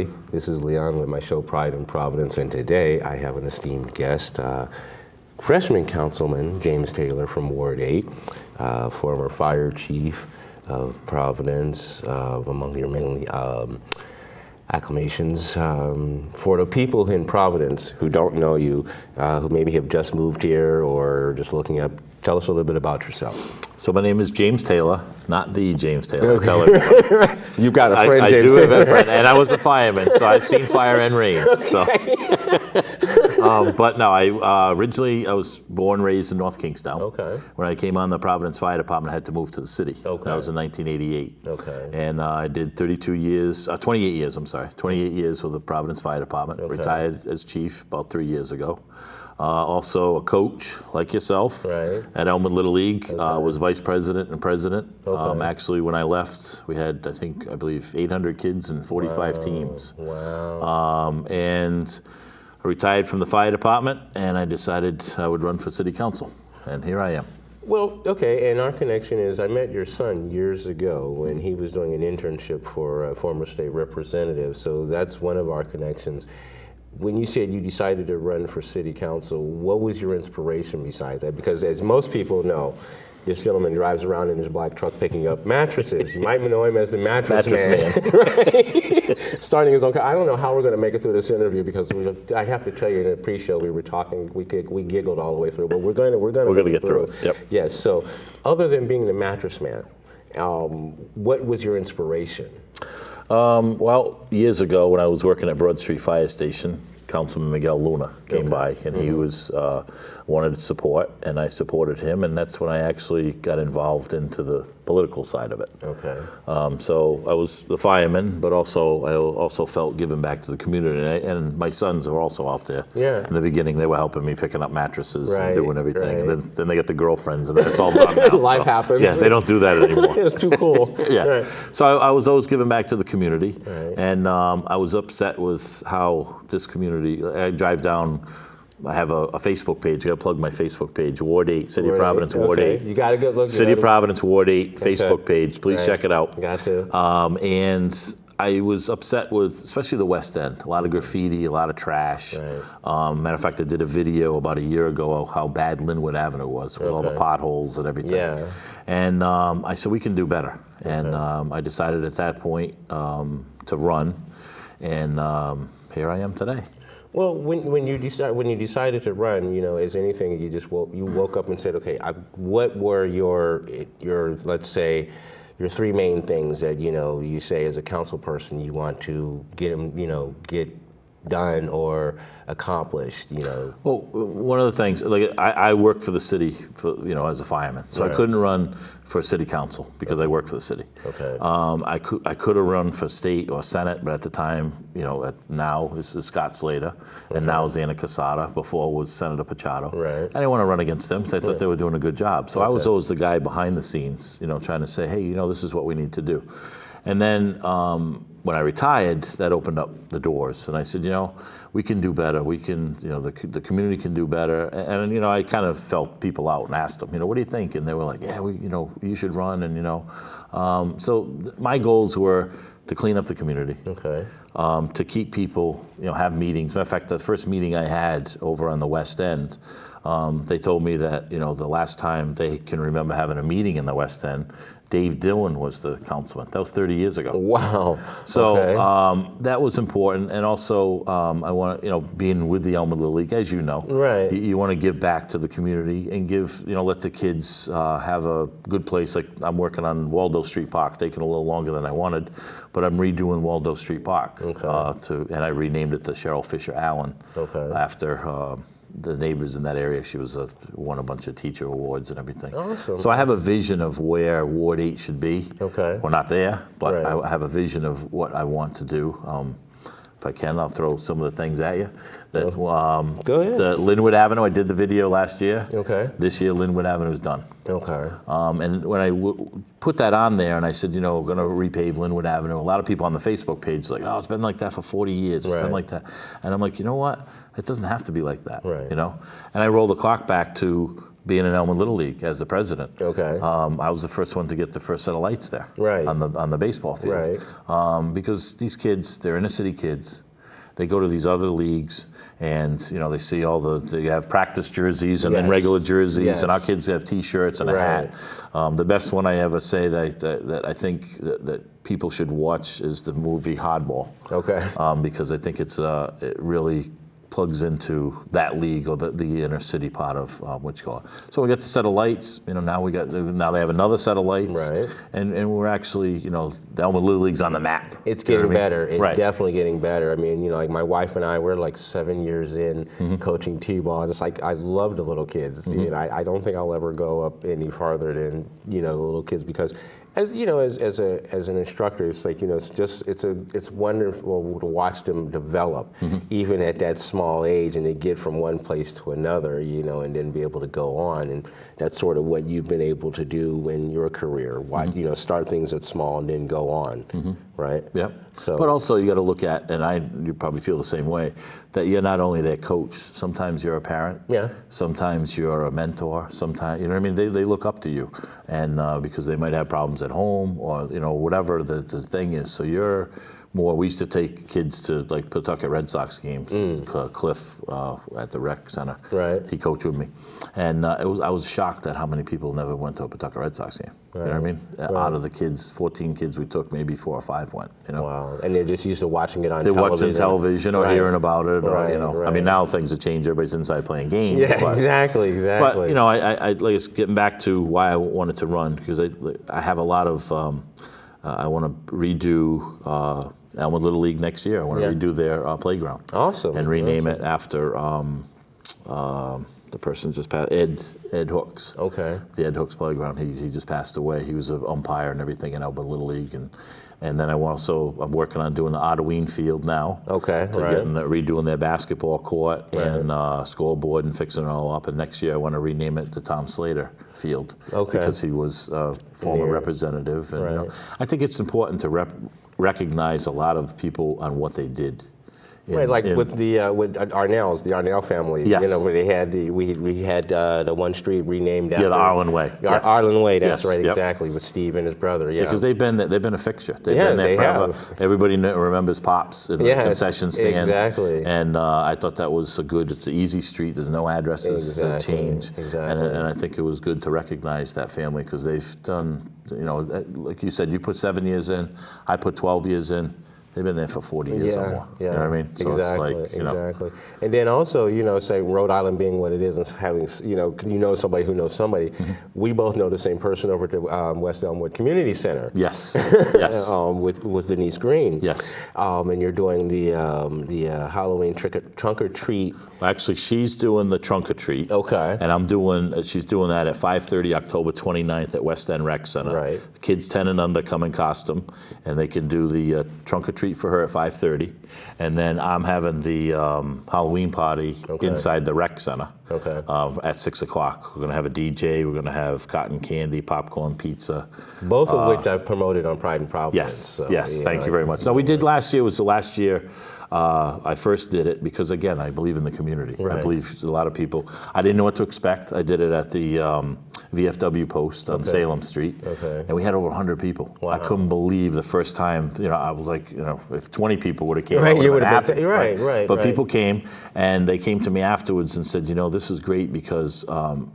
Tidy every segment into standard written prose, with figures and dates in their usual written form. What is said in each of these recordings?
everybody. This is Leon with my show Pride in Providence, and today I have an esteemed guest, freshman councilman James Taylor from Ward 8, former fire chief of Providence, among your many acclamations. For the people in Providence who don't know you, who maybe have just moved here or just looking up, tell us a little bit about yourself. So my name is James Taylor, not the James Taylor. Okay. You've got a friend, I James do Taylor. have a friend, and I was a fireman, so I've seen fire and rain. So, but no, I originally I was born and raised in North Kingstown. Okay. When I came on the Providence Fire Department, I had to move to the city. Okay. That was in 1988. Okay. And I did 28 years with the Providence Fire Department. Okay. Retired as chief about 3 years ago. Also a coach like yourself Right. at Elmwood Little League. Was vice president and president. Okay. Actually, when I left, we had, I believe 800 kids and 45 teams. Wow. And I retired from the fire department, and I decided I would run for city council. And here I am. Well, okay, and our connection is I met your son years ago when he was doing an internship for a former state representative, so that's one of our connections. When you said you decided to run for city council, what was your inspiration besides that? Because as most people know, this gentleman drives around in his black truck picking up mattresses. You might know him as the mattress man. Right? Starting his own. I don't know how we're going to make it through this interview because I have to tell you in the pre-show we were talking. We giggled all the way through, but we're going to get through it. Yep. Yes. So, other than being the mattress man, what was your inspiration? Well, years ago when I was working at Broad Street Fire Station, Councilman Miguel Luna came by, and he was wanted support, and I supported him, and that's when I actually got involved into the political side of it. Okay. So I was the fireman, but also I also felt giving back to the community, and my sons are also out there. Yeah. In the beginning, they were helping me picking up mattresses Right, and doing everything, right. and then they get the girlfriends, and then it's all done now. Life happens. Yeah, they don't do that anymore. It's too cool. Yeah. Right. So I was always giving back to the community, Right. and I was upset with how this community. I drive down. I have a Facebook page. I got to plug my Facebook page. Ward 8, City of Providence, Ward Okay. 8. You got a good look. City of Providence, Ward 8 Okay. Facebook page. Please Right. check it out. Got to. And I was upset with, especially the West End, a lot of graffiti, a lot of trash. Right. Matter of fact, I did a video about a year ago of how bad Linwood Avenue was with all the Okay. potholes and everything. Yeah. And I said, we can do better. And I decided at that point to run. And here I am today. Well, when you decided to run, you know, as anything, you woke up and said, okay, what were your let's say your three main things that you say as a council person you want to get done or accomplished, Well, one of the things, like I work for the city, as a fireman, so Right. I couldn't run for city council because I work for the city. Okay. I could have run for state or senate, but at the time, now this is Scott Slater, and now is Anna Casada. Before was Senator Pachado. Right. I didn't want to run against them because I thought they were doing a good job. So I was always the guy behind the scenes, trying to say, hey, this is what we need to do. And then when I retired, that opened up the doors, and I said, we can do better. We can, the community can do better. And I kind of felt people out and asked them, what do you think? And they were like, yeah, you should run. And so my goals were to clean up the community. Okay. To keep people, have meetings. Matter of fact, the first meeting I had over on the West End, they told me that, the last time they can remember having a meeting in the West End, Dave Dillon was the councilman. That was 30 years ago. Wow. So Okay. that was important, and also I want being with the Elmwood Little League, as you know, Right. You want to give back to the community and give, let the kids have a good place. Like I'm working on Waldo Street Park, taking a little longer than I wanted, but I'm redoing Waldo Street Park, Okay. and I renamed it to Cheryl Fisher Allen, Okay. after. The neighbors in that area, she was won a bunch of teacher awards and everything. Awesome. So I have a vision of where Ward 8 should be. Okay. We're not there, but Right. I have a vision of what I want to do. If I can, I'll throw some of the things at you. That, Go ahead. The Linwood Avenue, I did the video last year. Okay. This year, Linwood Avenue is done. Okay. And when I put that on there and I said, we're going to repave Linwood Avenue, a lot of people on the Facebook page like, oh, it's been like that for 40 years. It's Right. been like that. And I'm like, you know what? It doesn't have to be like that. Right. And I roll the clock back to being in Elmwood Little League as the president. Okay. I was the first one to get the first set of lights there. Right. On the baseball field. Right. Because these kids, they're inner city kids. They go to these other leagues, and they see they have practice jerseys and then regular jerseys, and our kids have T-shirts and a hat. The best one I ever say that I think that people should watch is the movie Hardball. Okay. Because I think it really plugs into that league or the inner city part of what you call it. So we got the set of lights. Now they have another set of lights. Right. And we're actually, the Elmwood Little League's on the map. It's getting better. It's Right. definitely getting better. I mean, like my wife and I, we're like 7 years in coaching T-ball. It's like I love the little kids. I don't think I'll ever go up any farther than the little kids, because as an instructor, it's like it's wonderful to watch them develop, even at that small age, and they get from one place to another, and then be able to go on, and that's sort of what you've been able to do in your career. Start things at small and then go on, right? Yep. So, but also you got to look at, and you probably feel the same way, that you're not only their coach. Sometimes you're a parent. Yeah. Sometimes you're a mentor. Sometimes, they look up to you, and because they might have problems at home or whatever the thing is. So you're more. We used to take kids to like Pawtucket Red Sox games. Cliff at the rec center. Right. He coached with me, and I was shocked at how many people never went to a Pawtucket Red Sox game. Right. You know what I mean? Right. Out of the kids, 14 kids we took, maybe 4 or 5 went. Wow. And they're just used to watching it on They're television. watching television or hearing about it, or Right. I mean, now things have changed. Everybody's inside playing games. Yeah, but, exactly. But I like getting back to why I wanted to run, because I have a lot of. I want to redo Elmwood Little League next year. I want to redo their playground. Awesome. And rename it after the person just passed, Ed Hooks. Okay. The Ed Hooks playground. He just passed away. He was an umpire and everything in Elmwood Little League, and then I'm working on doing the Ottaween field now. Okay. To redoing their basketball court and scoreboard and fixing it all up. And next year I want to rename it the Tom Slater Field. Okay. Because he was a former representative. And I think it's important to recognize a lot of people on what they did. With with Arnell's, the Arnell family. Yes. Where they had we had the one street renamed after. Yeah, the Arlen Way. Yes. Arlen Way. That's right. Yep. Exactly. With Steve and his brother. Yeah. Because they've been a fixture. They've been there forever. Have. Everybody remembers Pops in the concession stand. Exactly. And I thought that was it's an easy street. There's no addresses that change. Exactly. And I think it was good to recognize that family, because they've done, like you said, you put 7 years in, I put 12 years in. They've been there for 40 years or more. Yeah. You know what I mean? So exactly. it's like, exactly. And then also, say Rhode Island being what it is, and having, somebody who knows somebody, we both know the same person over at the West Elmwood Community Center. Yes. Yes. With Denise Green. Yes. And you're doing the Halloween trunk or treat. Actually, she's doing the trunk or treat. Okay. And she's doing that at 5:30, October 29th at West End Rec Center. Right. Kids 10 and under come in costume, and they can do the trunk or treat for her at 5:30. And then I'm having the Halloween party inside the rec center. Okay. At 6 o'clock. We're going to have a DJ. We're going to have cotton candy, popcorn, pizza. Both of which I've promoted on Pride and Providence. Yes. Thank you very much. No, we did last year. Was the last year. I first did it because, again, I believe in the community. Right. I believe a lot of people. I didn't know what to expect. I did it at the VFW post on Salem Street, and we had over 100 people. Wow. I couldn't believe the first time. I was like, if 20 people would have came, you would have been right. But people came, and they came to me afterwards and said, this is great because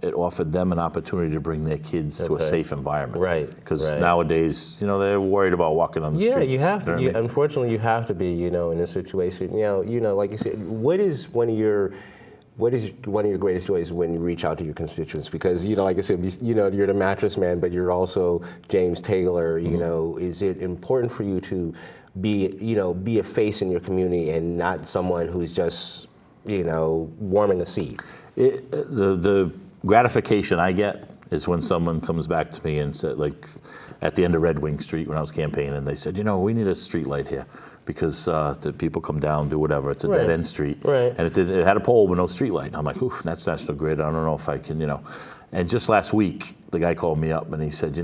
it offered them an opportunity to bring their kids to a safe environment. Right. Because nowadays, they're worried about walking on the streets. Yeah, you have to. Unfortunately, you have to be, in this situation. Like you said, what is one of your greatest joys when you reach out to your constituents? Because, like I said, you're the mattress man, but you're also James Taylor. Is it important for you to be a face in your community and not someone who's just, warming a seat? The gratification I get is when someone comes back to me and said, like at the end of Red Wing Street when I was campaigning, they said, we need a street light here, because the people come down, do whatever. It's a dead end street, and it had a pole with no street light. And I'm like, ooh, that's National Grid. I don't know if I can, And just last week, the guy called me up and he said,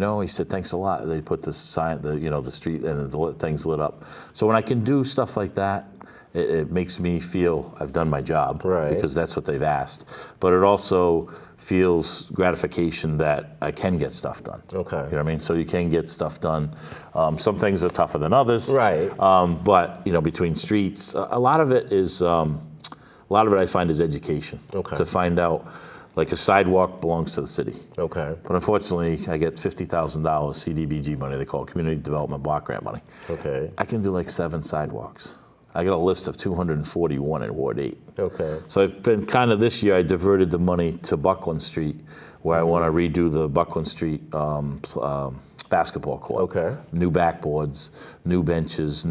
thanks a lot. They put the sign, the street and the things lit up. So when I can do stuff like that, it makes me feel I've done my job, Right. because that's what they've asked. But it also feels gratification that I can get stuff done. Okay. You know what I mean? So you can get stuff done. Some things are tougher than others. Right. But between streets, a lot of it is, a lot of it I find is education. Okay. To find out, like a sidewalk belongs to the city. Okay. But unfortunately, I get $50,000 CDBG money. They call it Community Development Block Grant money. Okay. I can do like 7 sidewalks. I got a list of 241 in Ward 8. Okay. So I've been this year I diverted the money to Buckland Street, where I want to redo the Buckland Street basketball court. Okay. New backboards, new benches,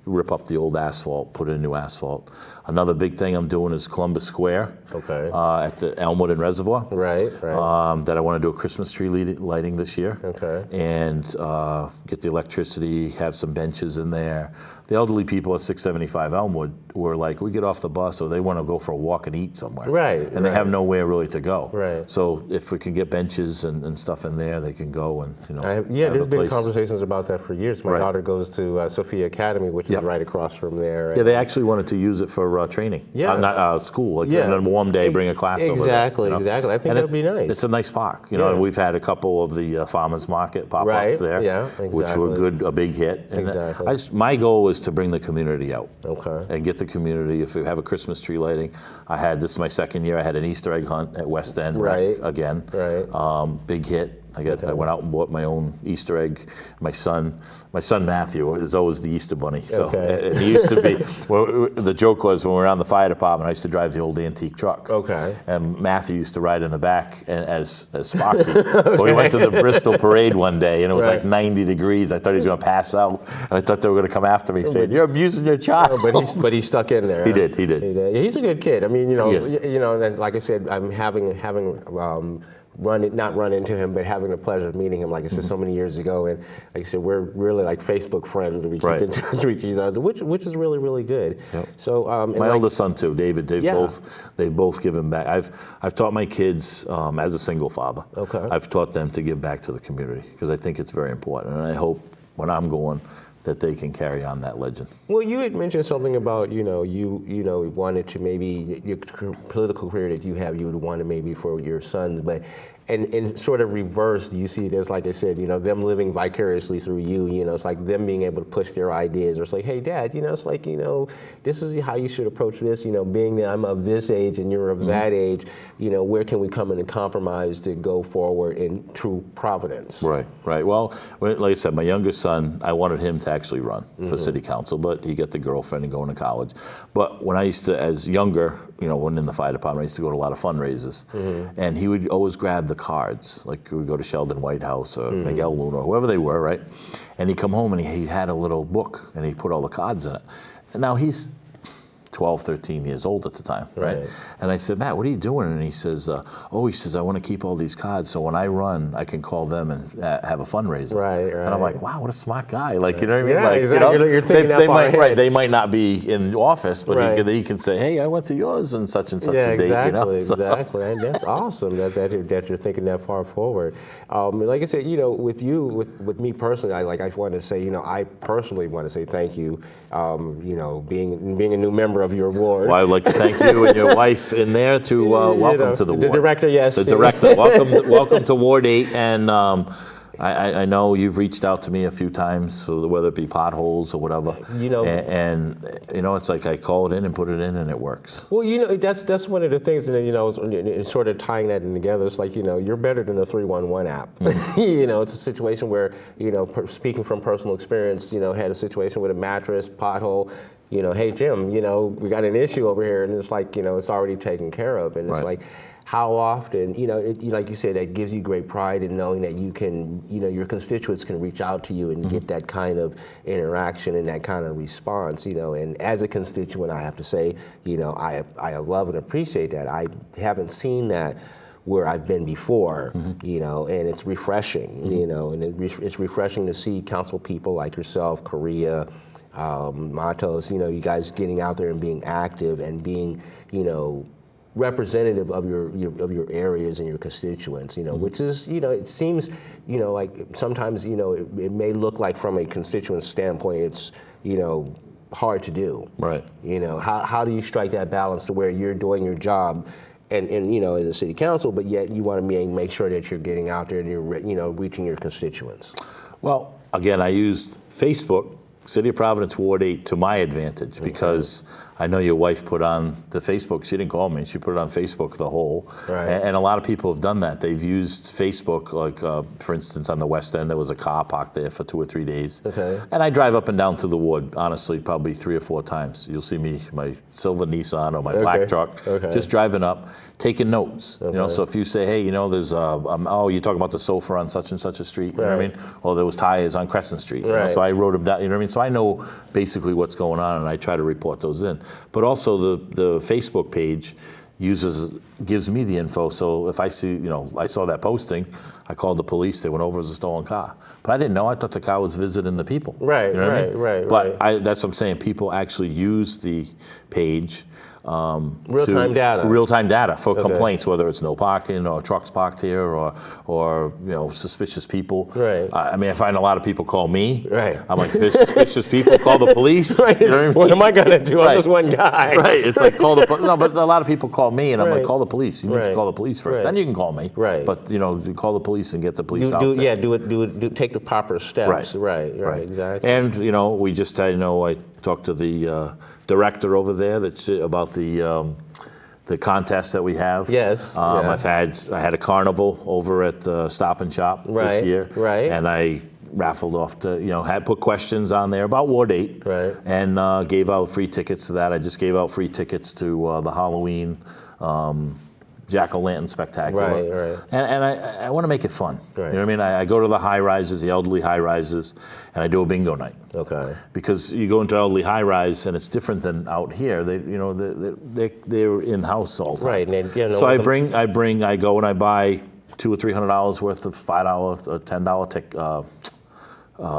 rip up the old asphalt, put in new asphalt. Another big thing I'm doing is Columbus Square. Okay. At the Elmwood and Reservoir. Right. That I want to do a Christmas tree lighting this year. Okay. And get the electricity, have some benches in there. The elderly people at 675 Elmwood were like, we get off the bus, or they want to go for a walk and eat somewhere. Right, And they right. have nowhere really to go. Right. So if we can get benches and stuff in there, they can go and, have There's a been place. conversations about that for years. My Right. daughter goes to Sophia Academy, which Yep. is right across from there. Yeah, they actually wanted to use it for training. Yeah. Not school. Like Yeah. on a warm day, bring a class over there. Exactly, exactly. I think And that'd be nice. It's a nice park, Yeah. and we've had a couple of the farmers market pop-ups Right, there, yeah, which were exactly. a big hit. And Exactly. my goal is to bring the community out. Okay. And get the community. If we have a Christmas tree lighting, this is my second year. I had an Easter egg hunt at West End Right. again. Right. Big hit. I went out and bought my own Easter egg. My son Matthew is always the Easter bunny. So Okay. he used to be. The joke was when we were around the fire department, I used to drive the old antique truck. Okay. And Matthew used to ride in the back as Sparky. Well, we went to the Bristol parade one day, and it was Right. like 90 degrees. I thought he was going to pass out, and I thought they were going to come after me, saying, "You're abusing your child." But he stuck in there. He huh? did, he did. Yeah, he's a good kid. I mean, He is. and like I said, I'm having not run into him, but having the pleasure of meeting him, like I said, so many years ago. And like I said, we're really like Facebook friends, and we keep Right. in touch with each other, which is really, really good. Yep. So and My like- eldest son too, David. Yeah. They've both given back. I've taught my kids as a single father. Okay. I've taught them to give back to the community because I think it's very important, and I hope when I'm going that they can carry on that legend. Well, you had mentioned something about you wanted to maybe your political career that you would want to maybe for your sons, but and sort of reverse, do you see it as, like I said, them living vicariously through you? It's like them being able to push their ideas, or it's like, hey, Dad, it's like this is how you should approach this. Being that I'm of this age and you're of that age, where can we come in and compromise to go forward in true providence? Right, right. Well, like I said, my youngest son, I wanted him to actually run for city council, but he got the girlfriend and going to college. But when I used to, as younger, when in the fire department, I used to go to a lot of fundraisers, and he would always grab the cards, like we would go to Sheldon Whitehouse or Miguel Luna, whoever they were, right? And he'd come home and he had a little book and he put all the cards in it. And now he's 12, 13 years old at the time, right? And I said, Matt, what are you doing? And he says, I want to keep all these cards so when I run, I can call them and have a fundraiser. Right. And I'm like, wow, what a smart guy. Like, you know what I mean? Yeah, Like, exactly. You're thinking that far ahead. Right, they might not be in office, but Right. he can say, hey, I went to yours and such Yeah, a date, exactly, So- exactly. And that's awesome that you're thinking that far forward. Like I said, with you, with me personally, I want to say, I personally want to say thank you. Being a new member of your ward. Well, I would like to thank you and your wife in there to welcome to the ward. The director, yes. The director, welcome to Ward 8. And I know you've reached out to me a few times, whether it be potholes or whatever. And it's like I call it in and put it in, and it works. Well, that's one of the things, and it's sort of tying that in together. It's like you're better than a 311 app. It's a situation where speaking from personal experience, had a situation with a mattress pothole. Hey Jim, we got an issue over here, and it's like it's already taken care of, and it's Right. like. How often, like you said, that gives you great pride in knowing that you can, your constituents can reach out to you and get that kind of interaction and that kind of response, And as a constituent, I have to say, I love and appreciate that. I haven't seen that where I've been before, and it's refreshing, and it's refreshing to see council people like yourself, Korea, Matos, you guys getting out there and being active and being, representative of your areas and your constituents, which is, it seems, like sometimes, it may look like from a constituent standpoint, it's, hard to do. Right. You know, how do you strike that balance to where you're doing your job and you know, as a city council, but yet you want to make sure that you're getting out there and you're, you know, reaching your constituents? Well, again, I used Facebook, City of Providence Ward 8, to my advantage because I know your wife put on the Facebook. She didn't call me. She put it on Facebook, the whole. Right. And a lot of people have done that. They've used Facebook, like, for instance, on the West End, there was a car parked there for 2 or 3 days. Okay. And I drive up and down through the ward, honestly, probably 3 or 4 times. You'll see me, my silver Nissan or my black truck, just driving up, taking notes. You know, so if you say, hey, you know, there's, oh, you're talking about the sofa on such and such a street, you know what I mean? Or there was tires on Crescent Street. You know? So I wrote them down, you know what I mean? So I know basically what's going on, and I try to report those in. But also the Facebook page gives me the info. So if I see, you know, I saw that posting, I called the police. They went over as a stolen car. But I didn't know. I thought the car was visiting the people. Right, you know what I mean? right. But that's what I'm saying. People actually use the page. Real-time data. Real-time data for complaints, whether it's no parking or trucks parked here or you know, suspicious people. Right. I mean, I find a lot of people call me. Right. I'm like, suspicious people, call the police. Right. You know what I mean? What am I gonna do? I'm just one guy. Right. It's like call the no, but a lot of people call me, and I'm like, Right. call the police. You need to call the police first, then you can call me. Right. But you know, you call the police and get the police out there. Yeah, do it. Take the proper steps. Right. Exactly. And you know, we just, I know, I talked to the director over there that's about the contest that we have. Yes. I had a carnival over at Stop and Shop this year. Right. And I raffled off to, you know, had put questions on there about Ward 8. Right. And gave out free tickets to that. I just gave out free tickets to the Halloween Jack-o'-lantern spectacular. Right. And I want to make it fun. Right. You know what I mean? I go to the high rises, the elderly high rises, and I do a bingo night. Okay. Because you go into elderly high rise and it's different than out here. They, you know, they're in house all the time. Right. And then, So I go and I buy $200 or $300 worth of $5 or $10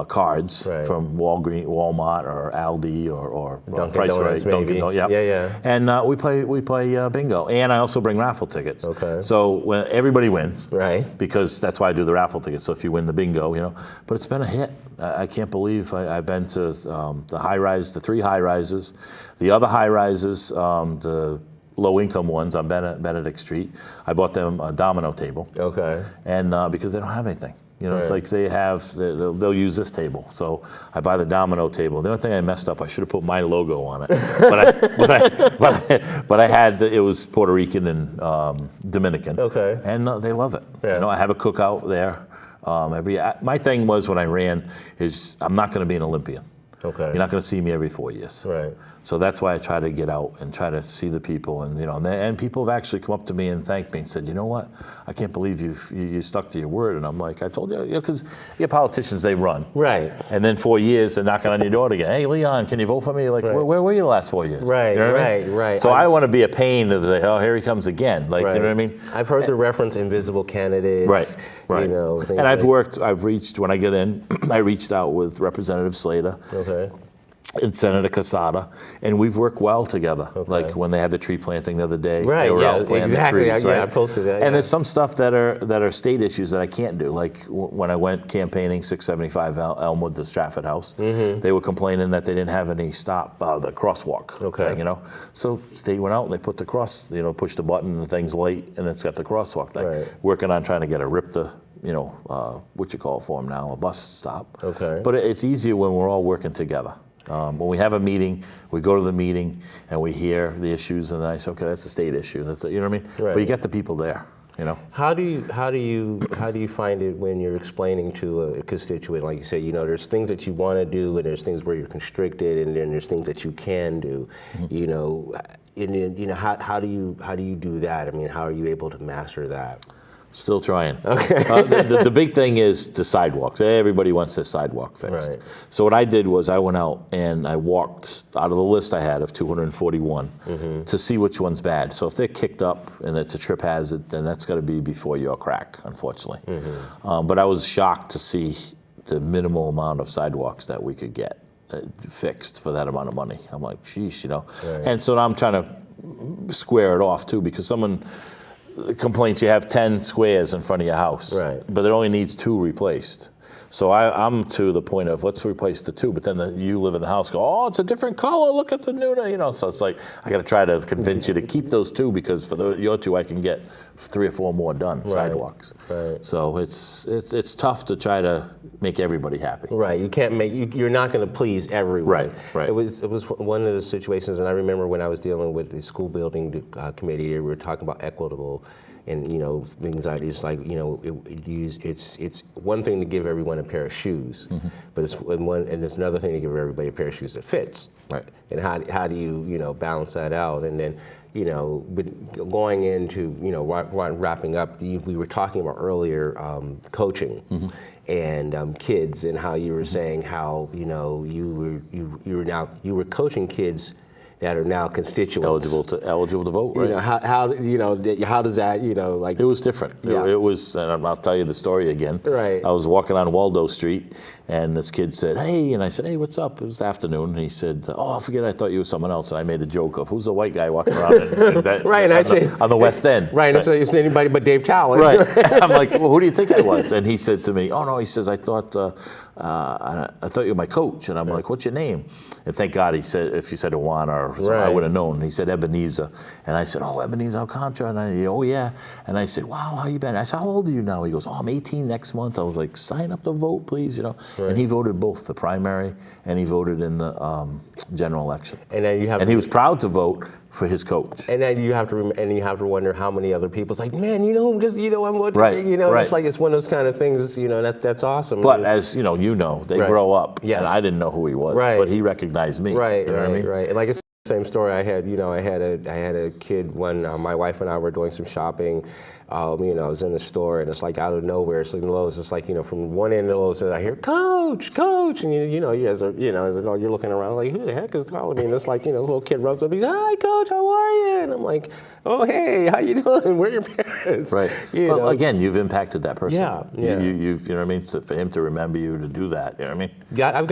cards from Walmart or Aldi or Dunkin' Price Donuts, Right, maybe. Dunkin', yeah. And we play bingo, and I also bring raffle tickets. Okay. So when everybody wins, Right. Because that's why I do the raffle tickets. So if you win the bingo, you know, but it's been a hit. I can't believe I've been to the high rise, the 3 high rises, the other high rises, the low-income ones on Benedict Street. I bought them a domino table. Okay. And because they don't have anything. You know, it's like they'll use this table. So I buy the domino table. The only thing I messed up, I should have put my logo on it. but I had, it was Puerto Rican and Dominican. Okay. And they love it. Yeah. You know, I have a cookout there. My thing was when I ran is I'm not going to be an Olympian. Okay. You're not going to see me every 4 years. Right. So that's why I try to get out and try to see the people, and you know, and people have actually come up to me and thanked me and said, you know what, I can't believe you stuck to your word. And I'm like, I told you, because you know, politicians, they run. Right. And then 4 years they're knocking on your door again. Hey, Leon, can you vote for me? Like, where were you the last 4 years? Right. You know what I mean? Right. So I want to be a pain to say, oh, here he comes again. Like, you know what I mean? I've heard the reference invisible candidates. Right. Right. You know, and I've reached, when I get in, I reached out with Representative Slater. Okay. And Senator Casada, and we've worked well together. Okay. Like when they had the tree planting the other day, right? They were Yeah, out planting exactly. The trees, I posted that. And there's some stuff that are state issues that I can't do. Like when I went campaigning 675 Elmwood, the Stratford House, they were complaining that they didn't have any the crosswalk. Okay. Thing, you know, so state went out and they put the push the button and the thing's late and it's got the crosswalk thing. Right. Working on trying to get a RIPTA. You know, what you call it for them now, a bus stop. Okay. But it's easier when we're all working together. When we have a meeting, we go to the meeting and we hear the issues, and then I say, okay, that's a state issue. That's you know what I mean? Right. But you get the people there. You know. How do you find it when you're explaining to a constituent, like you say, you know, there's things that you want to do, and there's things where you're constricted, and then there's things that you can do. Mm-hmm. You know, and then, you know, how do you do that? I mean, how are you able to master that? Still trying. Okay. The big thing is the sidewalks. Everybody wants their sidewalk fixed. Right. So what I did was I went out and I walked out of the list I had of 241 to see which one's bad. So if they're kicked up and it's a trip hazard, then that's got to be before your crack, unfortunately. But I was shocked to see the minimal amount of sidewalks that we could get fixed for that amount of money. I'm like, sheesh, you know. Right. And so now I'm trying to square it off too, because someone complaints you have 10 squares in front of your house, right? But it only needs 2 replaced. So I'm to the point of let's replace the two, but then you live in the house, go, oh, it's a different color. Look at the new, so it's like I got to try to convince you to keep those two because for your two I can get 3 or 4 more done sidewalks. Right. So it's tough to try to make everybody happy. Right. You can't you're not going to please everyone. Right. It was one of the situations, and I remember when I was dealing with the school building committee, we were talking about equitable. And things like it's like it's one thing to give everyone a pair of shoes, but it's another thing to give everybody a pair of shoes that fits. Right. And how do you balance that out? And then but going into wrapping up, we were talking about earlier coaching and kids and how you were saying how you were coaching kids that are now constituents. Eligible to vote, right? How does that, like... It was different. Yeah. It was, and I'll tell you the story again. Right. I was walking on Waldo Street, and this kid said, hey, and I said, hey, what's up? It was afternoon, and he said, oh, I forget, I thought you were someone else, and I made a joke of, who's the white guy walking around right, and I said... On the West End. Right, and I said, it's anybody but Dave Talon. Right. I'm like, well, who do you think I was? And he said to me, oh, no, he says, I thought you were my coach. And I'm like, what's your name? And thank God he said, if you said Juan or something, I would have known. And he said Ebenezer. And I said, oh, Ebenezer Alcantara. And oh, yeah. And I said, wow, how you been? I said, how old are you now? He goes, oh, I'm 18 next month. I was like, sign up to vote, please. Right. And he voted both the primary and he voted in the general election. And then he was proud to vote for his coach. And then you have to wonder how many other people's like, man, I'm what right. It's like it's one of those kind of things, that's awesome. But as they grow up. Yes. And I didn't know who he was, right. but he recognized me. Right, you know what I mean? Right. And like it's the same story I had, I had a kid when my wife and I were doing some shopping. I was in the store and it's like out of nowhere, it's like Lowe's. It's like from one end of Lowe's, I hear Coach, and you guys are, you're looking around like who the heck is calling me? And it's like this little kid runs up, he's hi Coach, how are you? And I'm like, oh hey, how you doing? Where are your parents? Right. Well, again, you've impacted that person. Yeah. You've what I mean. So for him to remember you to do that, you know what I mean. I've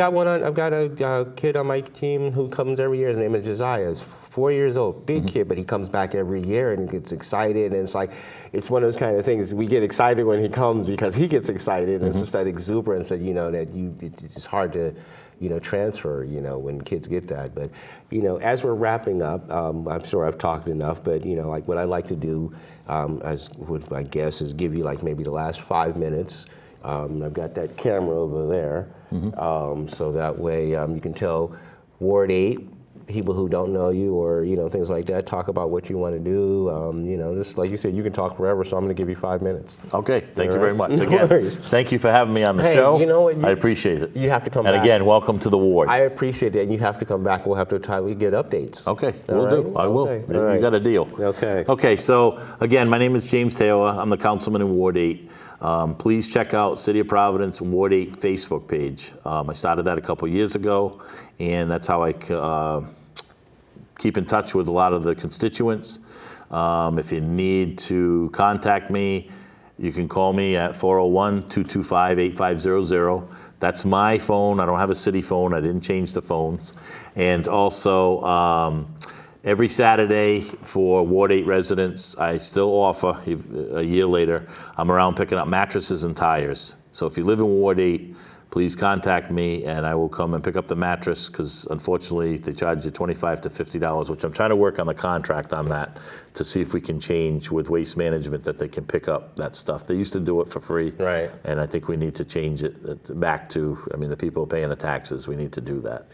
got a kid on my team who comes every year. His name is Josiah. He's 4 years old, big kid, but he comes back every year and gets excited. And it's like, it's one of those kind of things. We get excited when he comes because he gets excited. And it's just that exuberance that, it's just hard to, transfer, when kids get that. But, as we're wrapping up, I'm sure I've talked enough, but, like what I like to do, as with my guests, is give you like maybe the last 5 minutes. I've got that camera over there. So that way you can tell Ward 8, people who don't know you or, things like that, talk about what you want to do. Just like you said, you can talk forever, so I'm going to give you 5 minutes. Okay, thank you very much. Again, thank you for having me on the show. You know what? I appreciate it. You have to come back. And again, welcome to the ward. I appreciate that. And you have to come back. We'll have to try to get updates. Okay, we'll do. I will. Okay. You got a deal. Okay. Okay, so again, my name is James Taylor. I'm the councilman in Ward 8. Please check out City of Providence Ward 8 Facebook page. I started that a couple years ago, and that's how I keep in touch with a lot of the constituents. If you need to contact me, you can call me at 401-225-8500. That's my phone. I don't have a city phone. I didn't change the phones. And also, every Saturday for Ward 8 residents, I still offer, a year later, I'm around picking up mattresses and tires. So if you live in Ward 8, please contact me and I will come and pick up the mattress because unfortunately they charge you $25 to $50, which I'm trying to work on the contract on that to see if we can change with Waste Management that they can pick up that stuff. They used to do it for free. Right. And I think we need to change it back to, the people paying the taxes, we need to do that,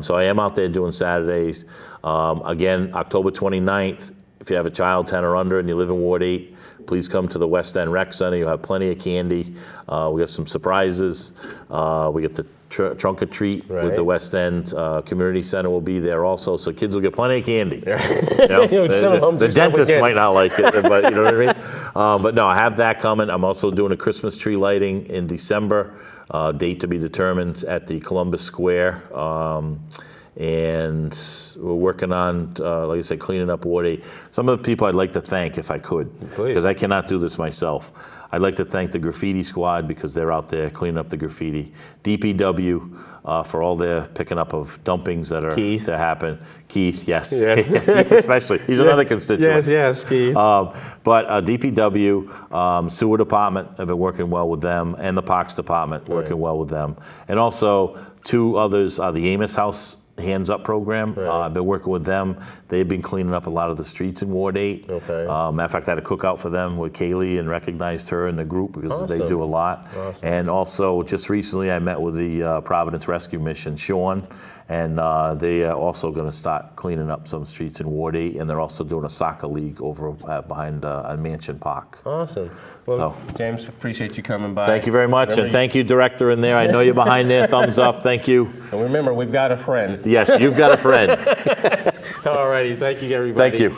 So I am out there doing Saturdays. Again, October 29th, if you have a child 10 or under and you live in Ward 8, please come to the West End Rec Center. You'll have plenty of candy. We got some surprises. We get the trunk or treat with the West End Community Center will be there also. So kids will get plenty of candy. The dentist might not like it, but you know what I mean? But no, I have that coming. I'm also doing a Christmas tree lighting in December. Date to be determined at the Columbus Square. and we're working on, like I said, cleaning up Ward 8. Some of the people I'd like to thank, if I could, Please. because I cannot do this myself. I'd like to thank the graffiti squad because they're out there cleaning up the graffiti. DPW for all their picking up of dumpings that are Keith. to happen. Keith, yes, Yes. Keith especially. He's another constituent. Yes, Keith. But DPW, sewer department, I've been working well with them, and the Parks department working well with them, and also two others, the Amos House Hands Up program. I've been working with them. They've been cleaning up a lot of the streets in Ward 8. Okay. Matter of fact, I had a cookout for them with Kaylee and recognized her in the group because they Awesome. do a lot. Awesome. And also, just recently, I met with the Providence Rescue Mission, Sean, and they are also going to start cleaning up some streets in Ward 8, and they're also doing a soccer league over behind Mansion Park. Awesome. Well, So- James, appreciate you coming by. Thank you very much, Remember and thank you, director in there. I know you're behind there. Thumbs up. Thank you. And remember, we've got a friend. Yes, you've got a friend. All righty. Thank you, everybody. Thank you.